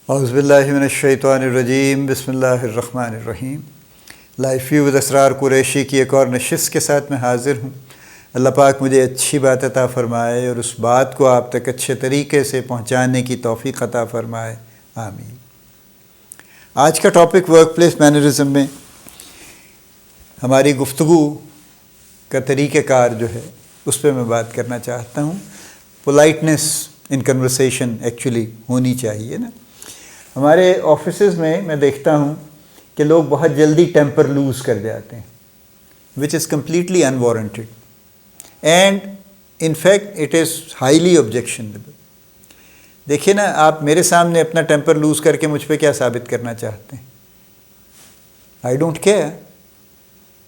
اعوذ باللہ من الشیطان الرجیم، بسم اللہ الرحمن الرحیم۔ لائف ویو ود اسرار قریشی کی ایک اور نشست کے ساتھ میں حاضر ہوں۔ اللہ پاک مجھے اچھی بات عطا فرمائے اور اس بات کو آپ تک اچھے طریقے سے پہنچانے کی توفیق عطا فرمائے، آمین۔ آج کا ٹاپک ورک پلیس مینرزم میں ہماری گفتگو کا طریقہ کار جو ہے اس پہ میں بات کرنا چاہتا ہوں۔ پولائٹنس ان کنورسیشن ایکچولی ہونی چاہیے نا۔ ہمارے آفیسز میں دیکھتا ہوں کہ لوگ بہت جلدی ٹیمپر لوز کر جاتے ہیں، which is completely unwarranted and in fact it is highly objectionable. دیکھیے نا، آپ میرے سامنے اپنا ٹیمپر لوز کر کے مجھ پہ کیا ثابت کرنا چاہتے ہیں؟ I don't care.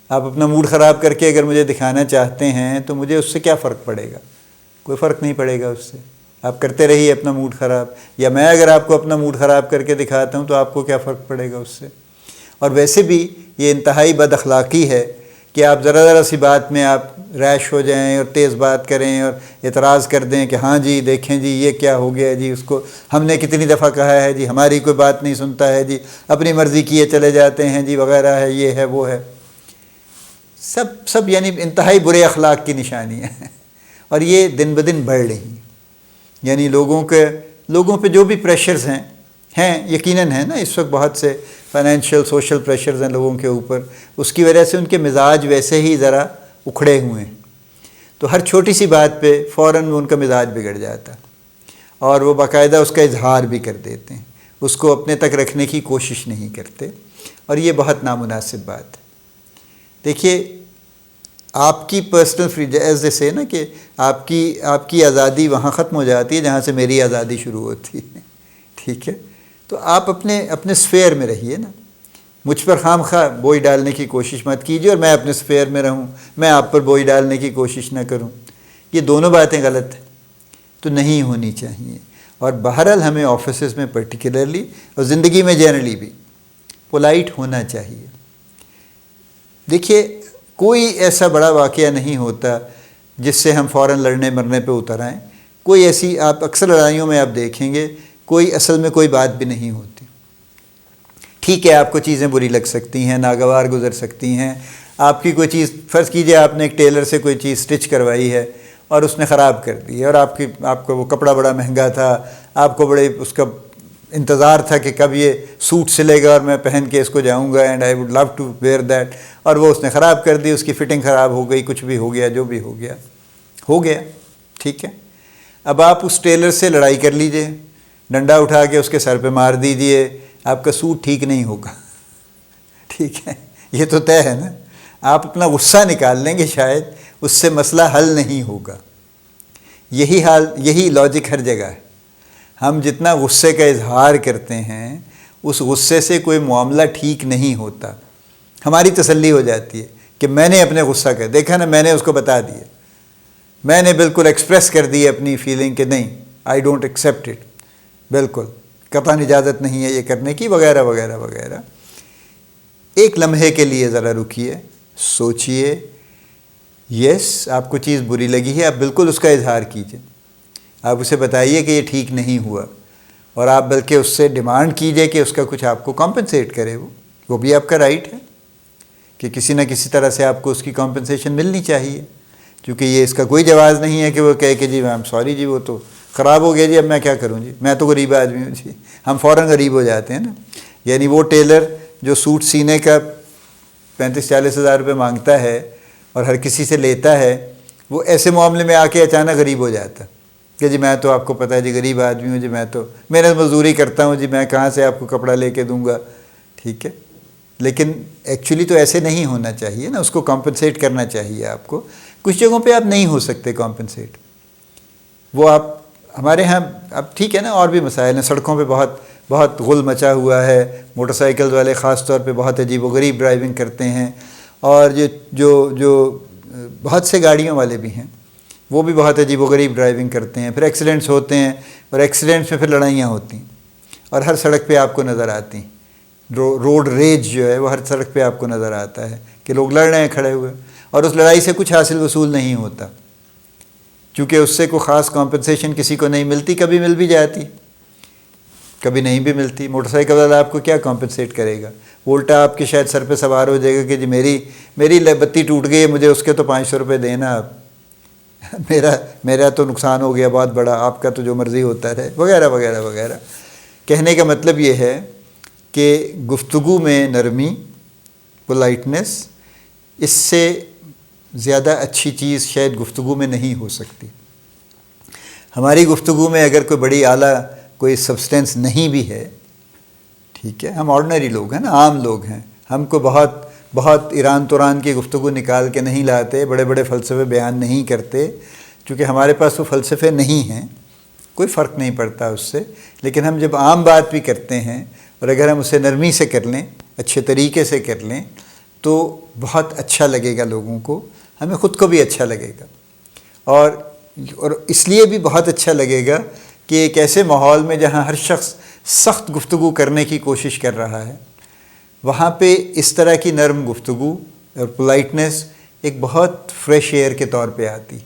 آپ اپنا موڈ خراب کر کے اگر مجھے دکھانا چاہتے ہیں تو مجھے اس سے کیا فرق پڑے گا؟ کوئی فرق نہیں پڑے گا اس سے۔ آپ کرتے رہیے اپنا موڈ خراب، یا میں اگر آپ کو اپنا موڈ خراب کر کے دکھاتا ہوں تو آپ کو کیا فرق پڑے گا اس سے؟ اور ویسے بھی یہ انتہائی بد اخلاقی ہے کہ آپ ذرا سی بات میں آپ ریش ہو جائیں اور تیز بات کریں اور اعتراض کر دیں کہ ہاں جی دیکھیں جی یہ کیا ہو گیا جی، اس کو ہم نے کتنی دفعہ کہا ہے جی، ہماری کوئی بات نہیں سنتا ہے جی، اپنی مرضی کیے چلے جاتے ہیں جی، وغیرہ ہے، یہ ہے وہ ہے۔ سب یعنی انتہائی برے اخلاق کی نشانی ہے، اور یہ دن بدن بڑھ رہی ہیں۔ یعنی لوگوں پہ جو بھی پریشرز ہیں یقیناً ہیں نا، اس وقت بہت سے فائنینشیل سوشل پریشرز ہیں لوگوں کے اوپر، اس کی وجہ سے ان کے مزاج ویسے ہی ذرا اکھڑے ہوئے ہیں، تو ہر چھوٹی سی بات پہ فوراً ان کا مزاج بگڑ جاتا ہے اور وہ باقاعدہ اس کا اظہار بھی کر دیتے ہیں، اس کو اپنے تک رکھنے کی کوشش نہیں کرتے، اور یہ بہت نامناسب بات ہے۔ دیکھیے، آپ کی پرسنل فریڈم ایز سے نا کہ آپ کی آزادی وہاں ختم ہو جاتی ہے جہاں سے میری آزادی شروع ہوتی ہے، ٹھیک ہے؟ تو آپ اپنے سفیر میں رہیے نا، مجھ پر خام خواہ بوئی ڈالنے کی کوشش مت کیجیے اور میں اپنے سفیر میں رہوں، میں آپ پر بوئی ڈالنے کی کوشش نہ کروں۔ یہ دونوں باتیں غلط ہیں، تو نہیں ہونی چاہیے۔ اور بہرحال ہمیں آفیسز میں پرٹیکولرلی اور زندگی میں جنرلی بھی پولائٹ ہونا چاہیے۔ دیکھیے، کوئی ایسا بڑا واقعہ نہیں ہوتا جس سے ہم فوراً لڑنے مرنے پہ اتر آئیں۔ کوئی ایسی، آپ اکثر لڑائیوں میں آپ دیکھیں گے کوئی اصل میں کوئی بات بھی نہیں ہوتی۔ ٹھیک ہے، آپ کو چیزیں بری لگ سکتی ہیں، ناگوار گزر سکتی ہیں، آپ کی کوئی چیز، فرض کیجئے آپ نے ایک ٹیلر سے کوئی چیز سٹچ کروائی ہے اور اس نے خراب کر دی ہے، اور آپ کو وہ کپڑا بڑا مہنگا تھا، آپ کو بڑے اس کا انتظار تھا کہ کب یہ سوٹ سلے گا اور میں پہن کے اس کو جاؤں گا، and I would love to wear that, اور وہ اس نے خراب کر دی، اس کی فٹنگ خراب ہو گئی، کچھ بھی ہو گیا، جو بھی ہو گیا، ٹھیک ہے۔ اب آپ اس ٹیلر سے لڑائی کر لیجئے، ڈنڈا اٹھا کے اس کے سر پہ مار دیجئے، آپ کا سوٹ ٹھیک نہیں ہوگا، ٹھیک ہے؟ یہ تو طے ہے نا۔ آپ اپنا غصہ نکال لیں گے، شاید اس سے مسئلہ حل نہیں ہوگا۔ یہی لاجک ہر جگہ ہے۔ ہم جتنا غصے کا اظہار کرتے ہیں اس غصے سے کوئی معاملہ ٹھیک نہیں ہوتا۔ ہماری تسلی ہو جاتی ہے کہ میں نے اپنے غصہ کر دیکھا نا، میں نے اس کو بتا دیا، میں نے بالکل ایکسپریس کر دی اپنی فیلنگ کہ نہیں، آئی ڈونٹ ایکسیپٹ اٹ، بالکل قطعاً اجازت نہیں ہے یہ کرنے کی، وغیرہ وغیرہ وغیرہ۔ ایک لمحے کے لیے ذرا رکیے، سوچئے، یس آپ کو چیز بری لگی ہے، آپ بالکل اس کا اظہار کیجئے، آپ اسے بتائیے کہ یہ ٹھیک نہیں ہوا، اور آپ بلکہ اس سے ڈیمانڈ کیجئے کہ اس کا کچھ آپ کو کمپنسیٹ کرے، وہ بھی آپ کا رائٹ ہے کہ کسی نہ کسی طرح سے آپ کو اس کی کمپنسیشن ملنی چاہیے، کیونکہ یہ اس کا کوئی جواز نہیں ہے کہ وہ کہے کہ جی آئی ایم سوری جی، وہ تو خراب ہو گیا جی، اب میں کیا کروں جی، میں تو غریب آدمی ہوں جی۔ ہم فوراً غریب ہو جاتے ہیں نا۔ یعنی وہ ٹیلر جو سوٹ سینے کا 35-40 ہزار روپے مانگتا ہے اور ہر کسی سے لیتا ہے، وہ ایسے معاملے میں آ کے اچانک غریب ہو جاتا ہے کہ جی میں تو، آپ کو پتہ ہے جی غریب آدمی ہوں جی، میں تو محنت مزدوری کرتا ہوں جی، میں کہاں سے آپ کو کپڑا لے کے دوں گا، ٹھیک ہے؟ لیکن ایکچولی تو ایسے نہیں ہونا چاہیے نا، اس کو کمپنسیٹ کرنا چاہیے آپ کو۔ کچھ جگہوں پہ آپ نہیں ہو سکتے کمپنسیٹ، وہ آپ ہمارے ہاں اب ٹھیک ہے نا، اور بھی مسائل ہیں، سڑکوں پہ بہت غل مچا ہوا ہے، موٹر سائیکل والے خاص طور پہ بہت عجیب و غریب ڈرائیونگ کرتے ہیں، اور جو بہت سے گاڑیوں والے بھی ہیں وہ بھی بہت عجیب و غریب ڈرائیونگ کرتے ہیں، پھر ایکسیڈنٹس ہوتے ہیں، اور ایکسیڈنٹس میں پھر لڑائیاں ہوتی ہیں، اور ہر سڑک پہ آپ کو نظر آتی ہیں۔ روڈ ریج جو ہے وہ ہر سڑک پہ آپ کو نظر آتا ہے کہ لوگ لڑ رہے ہیں کھڑے ہوئے، اور اس لڑائی سے کچھ حاصل وصول نہیں ہوتا، کیونکہ اس سے کوئی خاص کمپنسیشن کسی کو نہیں ملتی، کبھی مل بھی جاتی، کبھی نہیں بھی ملتی۔ موٹر سائیکل والا آپ کو کیا کمپنسیٹ کرے گا؟ وہ الٹا آپ کے شاید سر پہ سوار ہو جائے گا کہ جی میری بتی ٹوٹ گئی ہے، مجھے اس کے تو 500 روپے دینا آپ، میرا تو نقصان ہو گیا بہت بڑا، آپ کا تو جو مرضی ہوتا رہے، وغیرہ وغیرہ وغیرہ۔ کہنے کا مطلب یہ ہے کہ گفتگو میں نرمی، پولائٹنس، اس سے زیادہ اچھی چیز شاید گفتگو میں نہیں ہو سکتی۔ ہماری گفتگو میں اگر کوئی بڑی اعلیٰ کوئی سبسٹینس نہیں بھی ہے، ٹھیک ہے، ہم آرڈنری لوگ ہیں نا، عام لوگ ہیں، ہم کو بہت ایران توران کی گفتگو نکال کے نہیں لاتے، بڑے بڑے فلسفے بیان نہیں کرتے، چونکہ ہمارے پاس وہ فلسفے نہیں ہیں، کوئی فرق نہیں پڑتا اس سے۔ لیکن ہم جب عام بات بھی کرتے ہیں اور اگر ہم اسے نرمی سے کر لیں، اچھے طریقے سے کر لیں، تو بہت اچھا لگے گا لوگوں کو، ہمیں خود کو بھی اچھا لگے گا، اور اس لیے بھی بہت اچھا لگے گا کہ ایک ایسے ماحول میں جہاں ہر شخص سخت گفتگو کرنے کی کوشش کر رہا ہے، وہاں پہ اس طرح کی نرم گفتگو اور پولائٹنس ایک بہت فریش ایئر کے طور پہ آتی،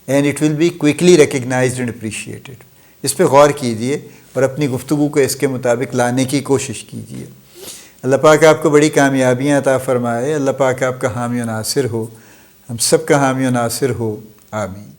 and it will be quickly recognised and appreciated. اس پہ غور کیجئے اور اپنی گفتگو کو اس کے مطابق لانے کی کوشش کیجئے۔ اللہ پاک آپ کو بڑی کامیابیاں عطا فرمائے، اللہ پاک آپ کا حامی و ناصر ہو، ہم سب کا حامی و ناصر ہو، آمین۔